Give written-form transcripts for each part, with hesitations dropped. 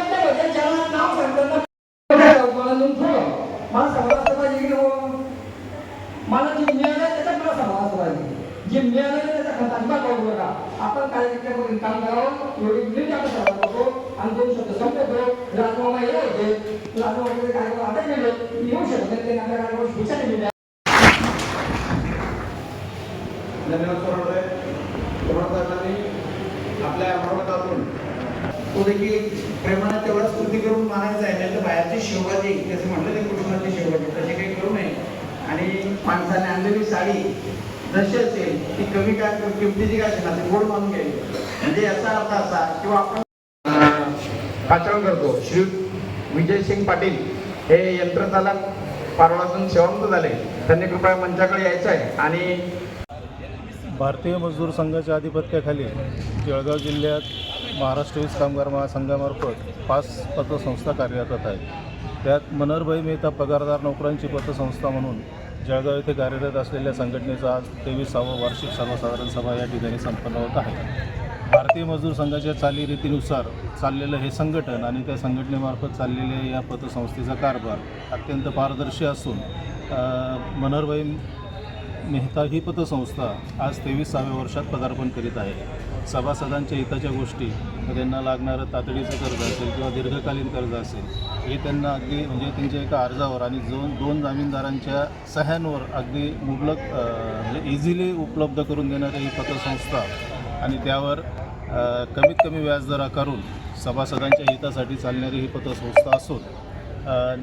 म्हणजे ज्याला नाव सांगतात मला नेऊन ठेवलं, मला समाजात पाहिजे मला जे मिळालं त्याच्यात मला समाजात पाहिजे, जे मिळालं त्याचा खतांचा करू बघा. आपण कार्यक्रम काम करावं एवढी मिनिट आपण समाजात होतो आणि 2 शब्द संपवतो. राजमामा हे होते, राजमामाचे कार्यक्रम आता गेले येऊ शकत नाही, ते आपल्या कार्यक्रम पुढच्या गेले. आपल्या भारतातून तो देखील प्रेमाने तेवढा स्तुती करून मानायचा आहे, नाही तर बाहेरची शिवबाजी जसं म्हटलं ते कृष्णाची शिवबाजी तशी काही करू नये. आणि माणसाने आणलेली साडी जशी असेल ती कमी काय किमतीची काय असेल ते गोड मानून घ्यावी. म्हणजे याचा अर्थ असा किंवा आपण आचरण करतो. श्री विजयसिंग पाटील हे यंत्रचालक पारोळातून सेवामुक्त झाले, त्यांनी कृपया मंचाकडे यायचं आहे. आणि भारतीय मजदूर संघाच्या आधिपत्याखाली जळगाव जिल्ह्यात महाराष्ट्र वीज कामगार महासंघामार्फत 5 पतसंस्था कार्यरत आहेत. त्यात मनोहरभाई मेहता पगारदार नोकरांची पतसंस्था म्हणून जळगाव येथे कार्यरत असलेल्या संघटनेचा आज 23वा वार्षिक सर्वसाधारण सभा या ठिकाणी संपन्न होत आहे. भारतीय मजदूर संघाच्या चालीरीतीनुसार चाललेलं हे संघटन आणि त्या संघटनेमार्फत चाललेल्या या पतसंस्थेचा कारभार अत्यंत पारदर्शी असून मनोहरभाई मेहता ही पतसंस्था आज 23व्या वर्षात पदार्पण करीत आहे. सभासदांच्या हिताच्या गोष्टी, त्यांना लागणारं तातडीचं कर्ज असेल किंवा दीर्घकालीन कर्ज असेल, हे त्यांना अगदी म्हणजे त्यांच्या एका अर्जावर आणि 2 जामीनदारांच्या सह्यांवर अगदी मुबलक म्हणजे इझिली उपलब्ध करून देणारी ही पतसंस्था आणि त्यावर कमीत कमी व्याजदर आकारून सभासदांच्या हितासाठी चालणारी ही पतसंस्था असून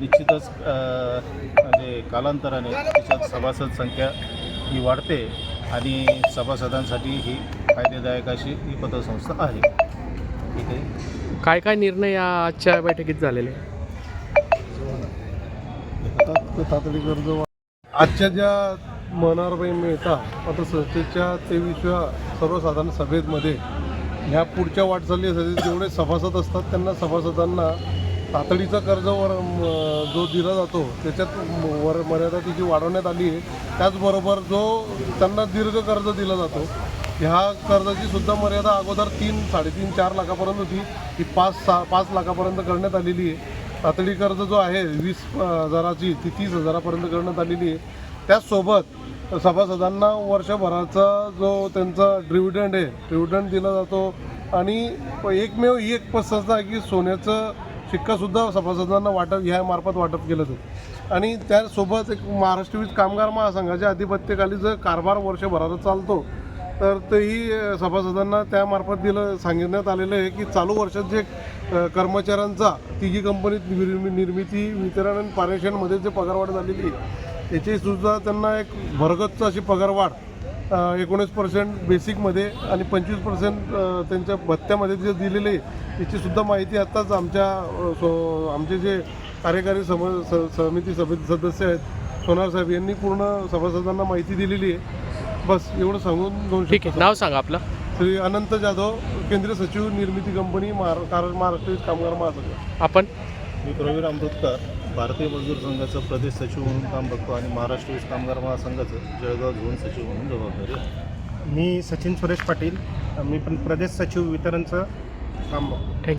निश्चितच म्हणजे कालांतराने तिच्यात सभासद संख्या ही वाढते आणि सभासदांसाठी ही फायदेदायक अशी ही पतसंस्था आहे. ठीक आहे. काय काय निर्णय या आजच्या बैठकीत झालेले? तातडी कर्ज आजच्या ज्या मनोहरभाई मेहता पतसंस्थेच्या 23व्या सर्वसाधारण सभेमध्ये ह्या पुढच्या वाटचालीसाठी जेवढे सभासद असतात त्यांना सभासदांना तातडीचा कर्जावर जो दिला जातो त्याच्यात मर्यादा तिची वाढवण्यात आली आहे. त्याचबरोबर जो त्यांना दीर्घ कर्ज दिला जातो ह्या कर्जाची सुद्धा मर्यादा अगोदर 3-3.5-4 लाखापर्यंत होती, ही 5 लाखापर्यंत करण्यात आलेली आहे. तातडी कर्ज जो आहे 20,000ची ती 30,000पर्यंत करण्यात आलेली आहे. त्याचसोबत सभासदांना वर्षभराचा जो त्यांचा डिव्हिडंड आहे डिव्हिडंड दिला जातो आणि एकमेव ही एक पतसंस्था आहे की सोन्याचं शिक्कासुद्धा सभासदांना ह्या मार्फत वाटप केलं जातं. आणि त्यासोबत एक महाराष्ट्र वीज कामगार महासंघाच्या आधिपत्याखाली जर कारभार वर्षभराचा चालतो तर तेही सभासदांना त्यामार्फत सांगण्यात आलेलं आहे की चालू वर्षात जे कर्मचाऱ्यांचा तिघी कंपनीत निर्मिती, वितरण आणि पारेषणमध्ये जे पगारवाढ झालेली आहे त्याचीसुद्धा त्यांना एक भरगच्च अशी पगारवाढ 19% बेसिकमध्ये आणि 25% त्यांच्या भत्त्यामध्ये जे दिलेले आहे याचीसुद्धा माहिती आत्ताच आमचे जे कार्यकारी समिती सदस्य आहेत सोनार साहेब यांनी पूर्ण सभासदांना माहिती दिलेली आहे. बस एवढं सांगून 2 ठीक आहे. नाव सांगा आपलं. श्री अनंत जाधव, केंद्रीय सचिव, निर्मिती कंपनी, महाराष्ट्र वीज कामगार महासंघ. आपण? मी प्रवीण अमृतकर, भारतीय मजदूर संघाचा प्रदेश सचिव म्हणून काम बघतो आणि महाराष्ट्र वीज कामगार महासंघाचं जळगाव झोन सचिव म्हणून जबाबदारी आहे. मी सचिन सुरेश पाटील, मी पण प्रदेश सचिव वितरणचं काम बघतो.